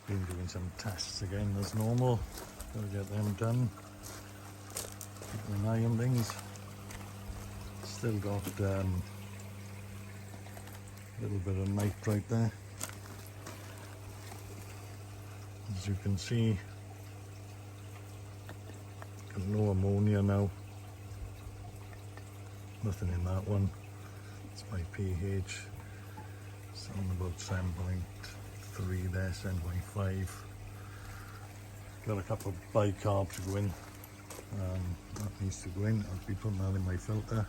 Been doing some tests again as normal. Gotta get them done. Keep an eye on things. Still got a little bit of nitrite there. As you can see, got no ammonia now. Nothing in that one. It's my pH. It's on about 7.3 there, 7.5. Got a couple of bicarb to go in. That needs to go in. I'll be putting that in my filter.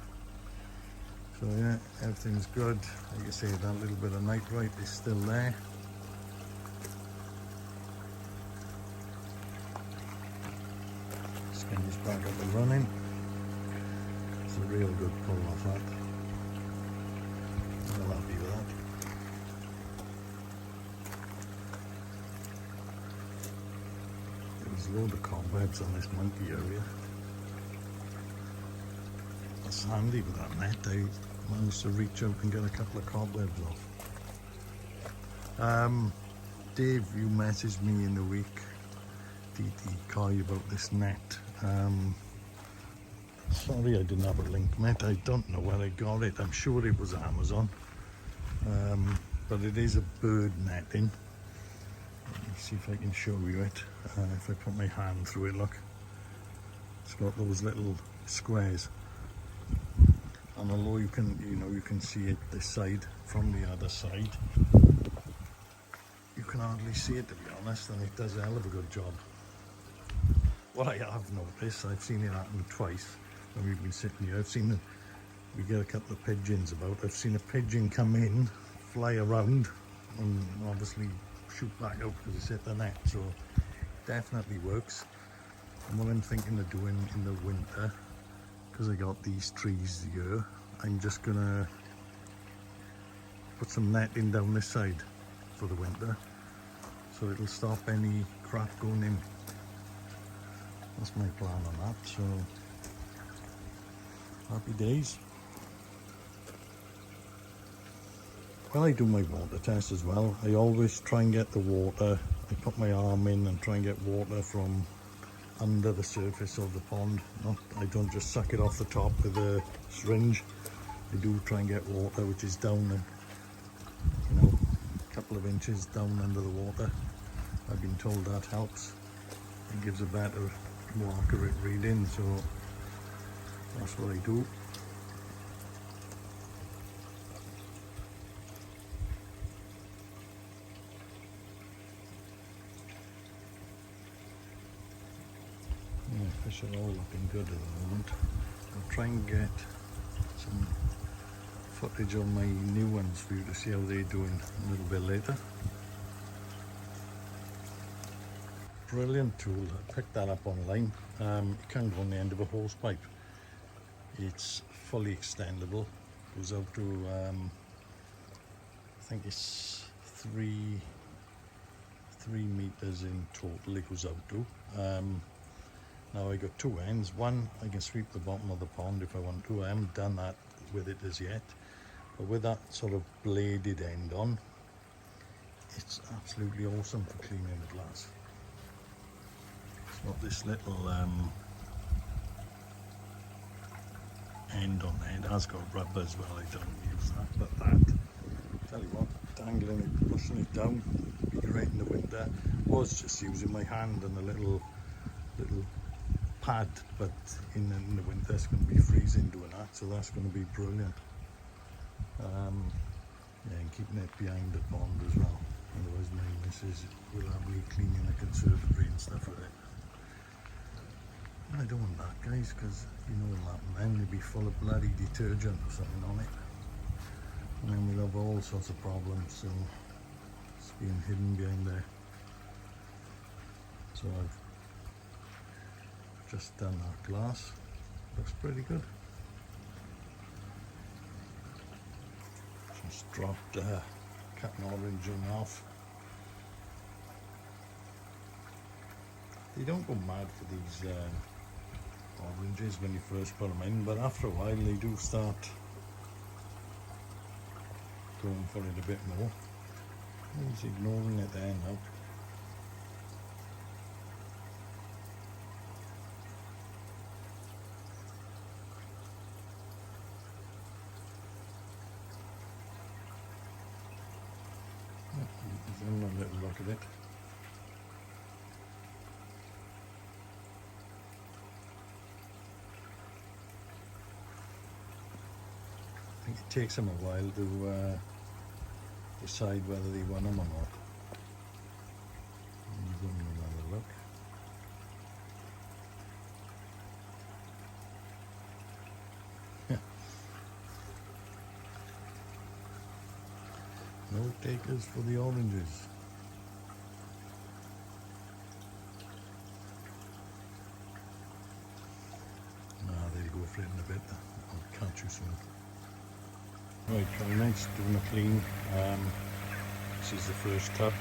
So yeah, everything's good. Like I say, that little bit of nitrite is still there. Skin is back up and running. It's a real good pull off that. I'm real happy with that. There's a load of cobwebs on this monkey area. That's handy with that net. I managed to reach out and get a couple of cobwebs off. Dave, you messaged me in the week, DT Coy, about this net. Sorry I didn't have a link, mate. I don't know where I got it. I'm sure it was Amazon. But it is a bird netting. Let me see if I can show you it. If I put my hand through it, look. It's got those little squares. And although you can see it this side from the other side, you can hardly see it, to be honest, and it does a hell of a good job. What I have noticed, I've seen it happen twice when we've been sitting here. We get a couple of pigeons about. I've seen a pigeon come in, fly around, and obviously shoot back out because it's hit the net. So it definitely works. And what I'm thinking of doing in the winter, because I got these trees here, I'm just gonna put some netting down this side for the winter, so it'll stop any crap going in. That's my plan on that, so happy days. When I do my water test as well, I always try and get the water, I put my arm in and try and get water from under the surface of the pond. I don't just suck it off the top with a syringe. I do try and get water which is down, a couple of inches down under the water. I've been told that helps. It gives a better, more accurate reading, so that's what I do. Fish are all looking good at the moment. I'll try and get some footage on my new ones for you to see how they're doing a little bit later. Brilliant tool. I picked that up online. It can go on the end of a hose pipe. It's fully extendable. Goes out to I think it's 3 meters in total it goes out to. Now I got two ends. One, I can sweep the bottom of the pond if I want to. I haven't done that with it as yet, but with that sort of bladed end on, it's absolutely awesome for cleaning the glass. It's got this little end on there. It has got rubber as well, I don't use that, but that, tell you what, dangling it, pushing it down, be great in the winter. Was just using my hand and a little pad, but in the winter it's going to be freezing doing that, so that's going to be brilliant. Yeah, and keeping it behind the pond as well, otherwise my missus will have me cleaning the conservatory and stuff with it. I don't want that, guys, because you know what'll happen then, it'll be full of bloody detergent or something on it, and then we'll have all sorts of problems. So it's being hidden behind there. So I've just done that glass, looks pretty good. Just dropped cut an orange in half. You don't go mad for these oranges when you first put them in, but after a while they do start going for it a bit more. He's ignoring it there now. He's having a little look at it. I think it takes them a while to decide whether they want them or not. Give them another look. No takers for the oranges. They'll go for it in a bit. I'll catch you soon. Right, very nice, doing a clean. This is the first tub.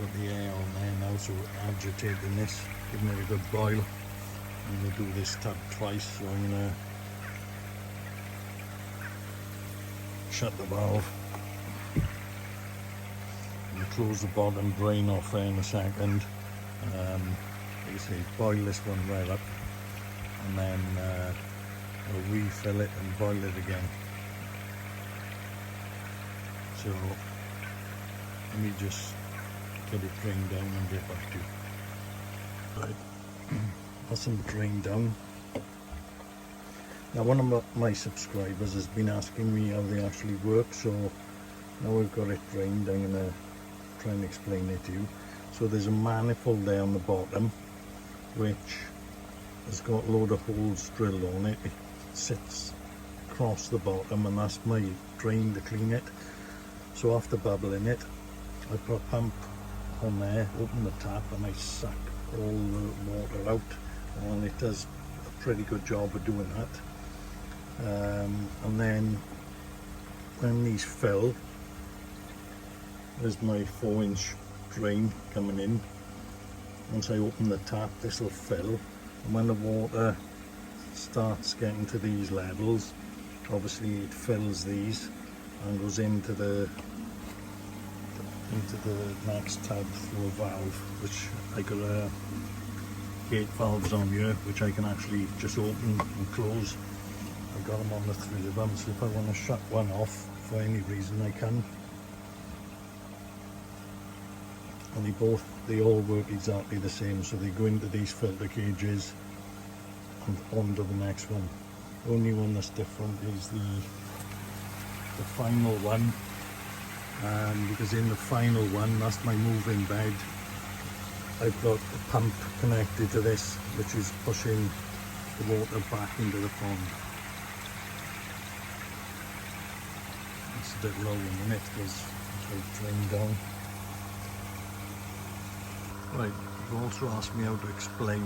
Got the air on there now, so we're agitating this, giving it a good boil. I'm going to do this tub twice, so I'm going to shut the valve and close the bottom drain off there in a second. Like I say, boil this one right up, and then I'll refill it and boil it again. So let me just get it drained down and get back to you. Right, that's them drained down. Now one of my subscribers has been asking me how they actually work, so now I've got it drained, I'm going to try and explain it to you. So there's a manifold there on the bottom which has got a load of holes drilled on it. It sits across the bottom, and that's my drain to clean it. So after bubbling it, I put a pump on there, open the tap, and I suck all the water out, and it does a pretty good job of doing that. And then when these fill, there's my 4-inch drain coming in. Once I open the tap, this will fill, and when the water starts getting to these levels, obviously it fills these and goes into the next tub through a valve, which I got gate valves on here, which I can actually just open and close. I've got them on the 3 of them, so if I want to shut one off for any reason I can. And they all work exactly the same, so they go into these filter cages and onto the next one. The only one that's different is the final one, because in the final one, that's my moving bed, I've got a pump connected to this, which is pushing the water back into the pond. It's a bit low in a minute because it's drained down. Right, you've also asked me how to explain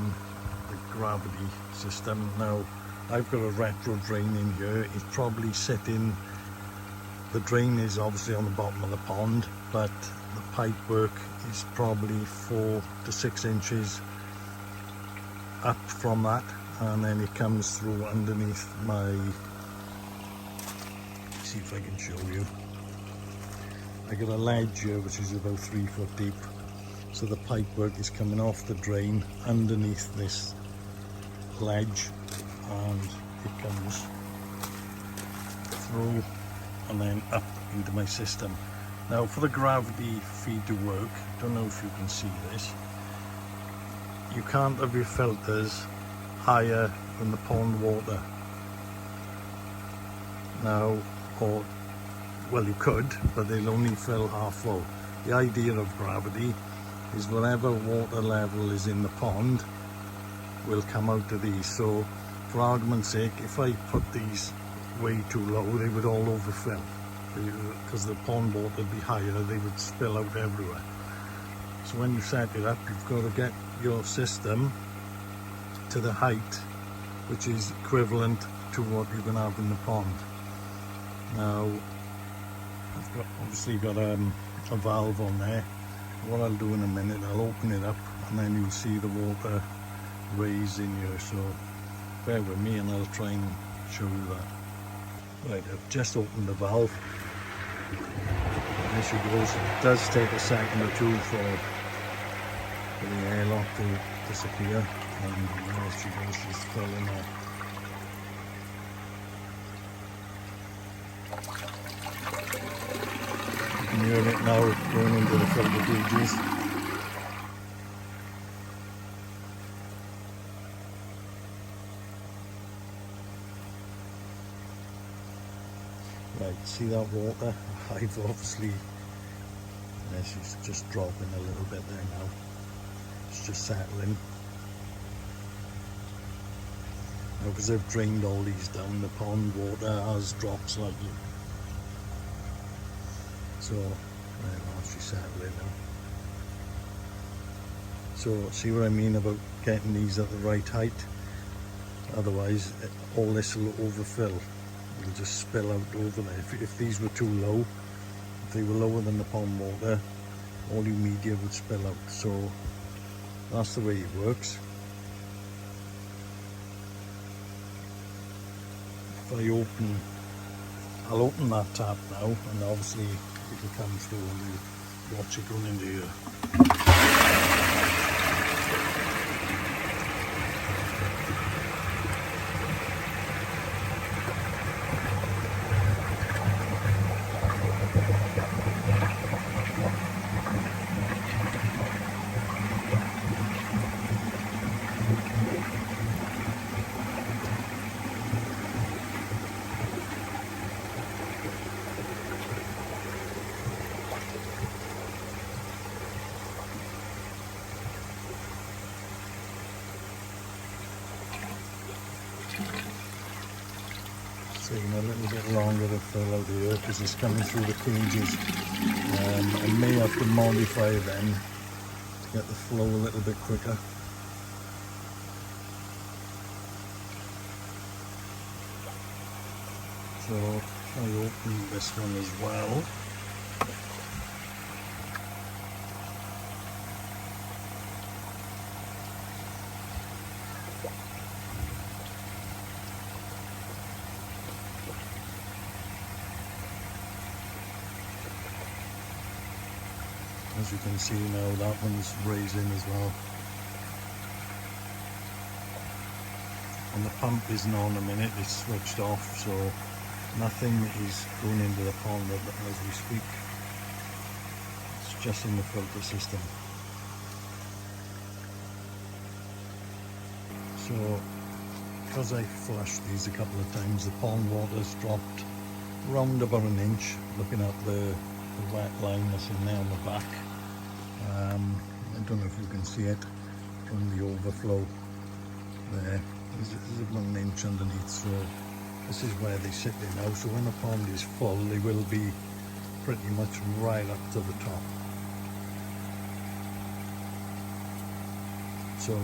the gravity system. Now, I've got a retro drain in here. It's probably sitting, the drain is obviously on the bottom of the pond, but the pipe work is probably 4 to 6 inches up from that, and then it comes through underneath my, see if I can show you. I got a ledge here which is about 3 foot deep, so the pipe work is coming off the drain underneath this ledge and it comes through and then up into my system. Now for the gravity feed to work, don't know if you can see this, you can't have your filters higher than the pond water. Now, or well, you could, but they'll only fill half full. The idea of gravity is whatever water level is in the pond will come out of these. So for argument's sake, if I put these way too low, they would all overfill. Because the pond water would be higher, they would spill out everywhere. So when you set it up, you've got to get your system to the height which is equivalent to what you can have in the pond. Now, I've obviously got a valve on there. What I'll do in a minute, I'll open it up and then you'll see the water raise in here. So bear with me and I'll try and show you that. Right, I've just opened the valve. There she goes. It does take a second or two for the airlock to disappear. And there she goes, she's filling up. You can hear it now going into the filter gauges. Right, see that water? I've obviously, she's just dropping a little bit there now. It's just settling. Now, because I've drained all these down, the pond water has dropped slightly. So, there you are, she's settling now. So, see what I mean about getting these at the right height? Otherwise, all this will overfill. It'll just spill out over there. If these were too low, if they were lower than the pond water, all your media would spill out. So that's the way it works. If I'll open that tap now, and obviously it'll come through and we'll watch it going into here. Taking a little bit longer to fill out here because it's coming through the cages. I may have to modify them to get the flow a little bit quicker. So I open this one as well. As you can see now, that one's raising as well. And the pump isn't on a minute, it's switched off, so nothing is going into the pond as we speak. It's just in the filter system. So, because I flushed these a couple of times, the pond water's dropped around about an inch, looking at the wet line that's in there on the back. I don't know if you can see it from the overflow there. There's 1 inch underneath, so this is where they sit in now. So when the pond is full, they will be pretty much right up to the top. So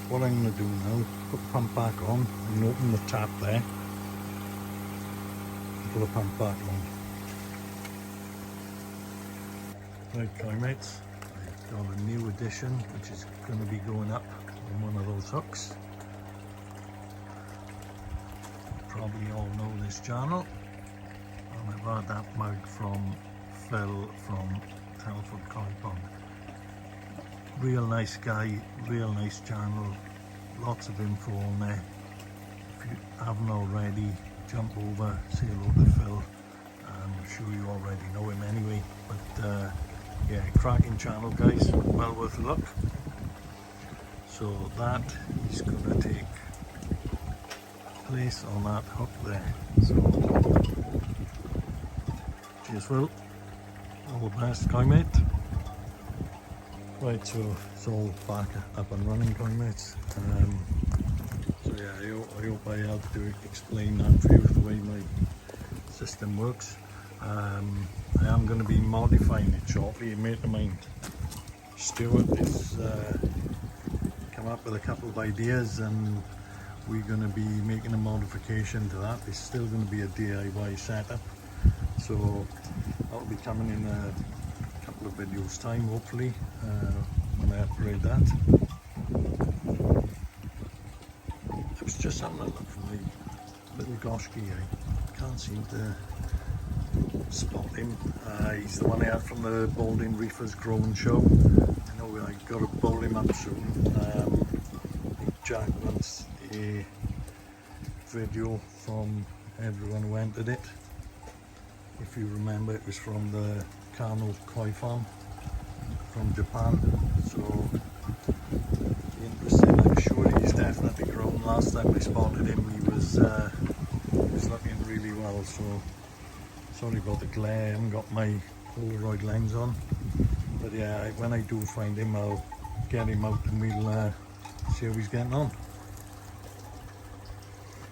what I'm going to do now, put the pump back on and open the tap there and put the pump back on. Right, climates, I've got a new addition which is going to be going up on one of those hooks. You probably all know this channel, and I've had that mug from Phil from Telford Koi Pond. Real nice guy, real nice channel, lots of info on there. you haven't already, jump over, say hello to Phil. I'm sure you already know him anyway, but yeah, cracking channel guys, well worth a look. So that is going to take place on that hook there. So cheers Phil, all the best, Koi mate. Right, so it's all back up and running, Koi mates. So yeah, I hope I helped to explain that for you, the way my system works. I am going to be modifying it shortly. A mate of mine, Stuart, is come up with a couple of ideas, and we're going to be making a modification to that. It's still going to be a DIY setup, so that'll be coming in a couple of videos time, hopefully, when I upgrade that. I was just having a look for my little Goshki. I can't seem to spot him. He's the one I had from the Balding Reefers Growing Show. I know I got to bowl him up soon. I think Jack wants a video from everyone who entered it. If you remember, it was from the Kano Koi Farm from Japan. So interesting. I'm sure he's definitely grown. Last time I spotted him, he was looking really well. So sorry about the glare. I haven't got my Polaroid lens on, but yeah, when I do find him, I'll get him out and we'll see how he's getting on.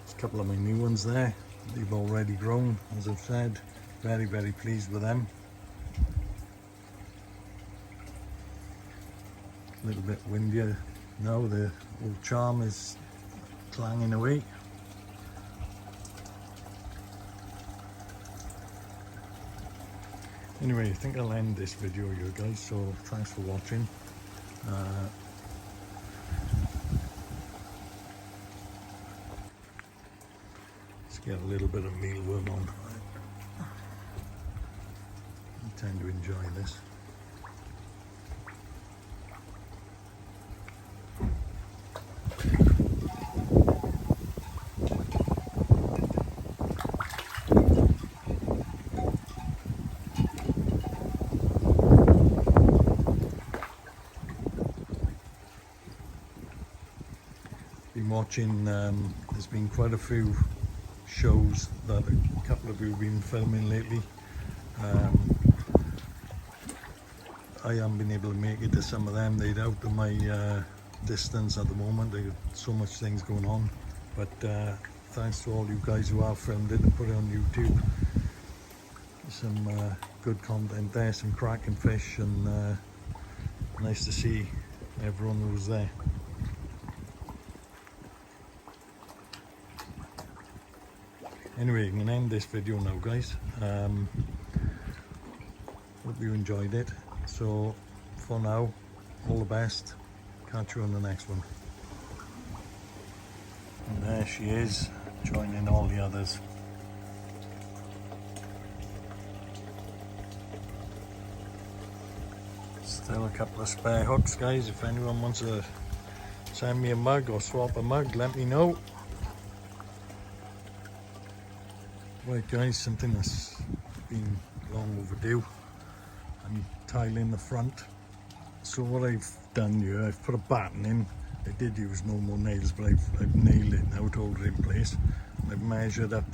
There's a couple of my new ones there. They've already grown, as I've said. Very, very pleased with them. A little bit windier now. The old charm is clanging away. Anyway, I think I'll end this video here guys, so thanks for watching. Let's get a little bit of mealworm on. I tend to enjoy this. Been watching, there's been quite a few shows that a couple of you have been filming lately. I haven't been able to make it to some of them. They're out of my distance at the moment. There got so much things going on, but thanks to all you guys who have filmed it and put it on YouTube. Some good content there, some cracking fish, and nice to see everyone who was there. Anyway, I'm going to end this video now guys. Hope you enjoyed it. So for now, all the best. Catch you on the next one. And there she is, joining all the others. Still a couple of spare hooks guys. If anyone wants to send me a mug or swap a mug, let me know. Right guys, something that's been long overdue. I'm tiling the front. So what I've done here, I've put a batten in. I did use normal nails, but I've nailed it now to hold it in place. I've measured up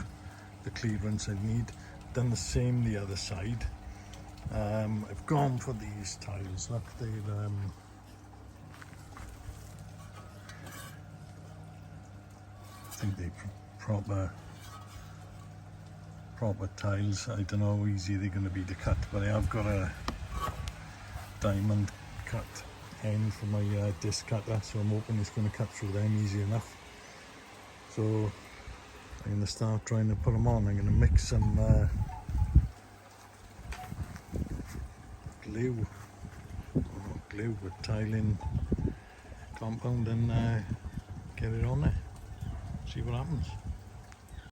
the clearance I need. Done the same the other side. I've gone for these tiles. Look, they're I think they're proper tiles. I don't know how easy they're going to be to cut, but I have got a diamond cut end for my disc cutter, so I'm hoping it's going to cut through them easy enough. So I'm going to start trying to put them on. I'm going to mix some glue, not glue, but tiling compound, and get it on there, see what happens.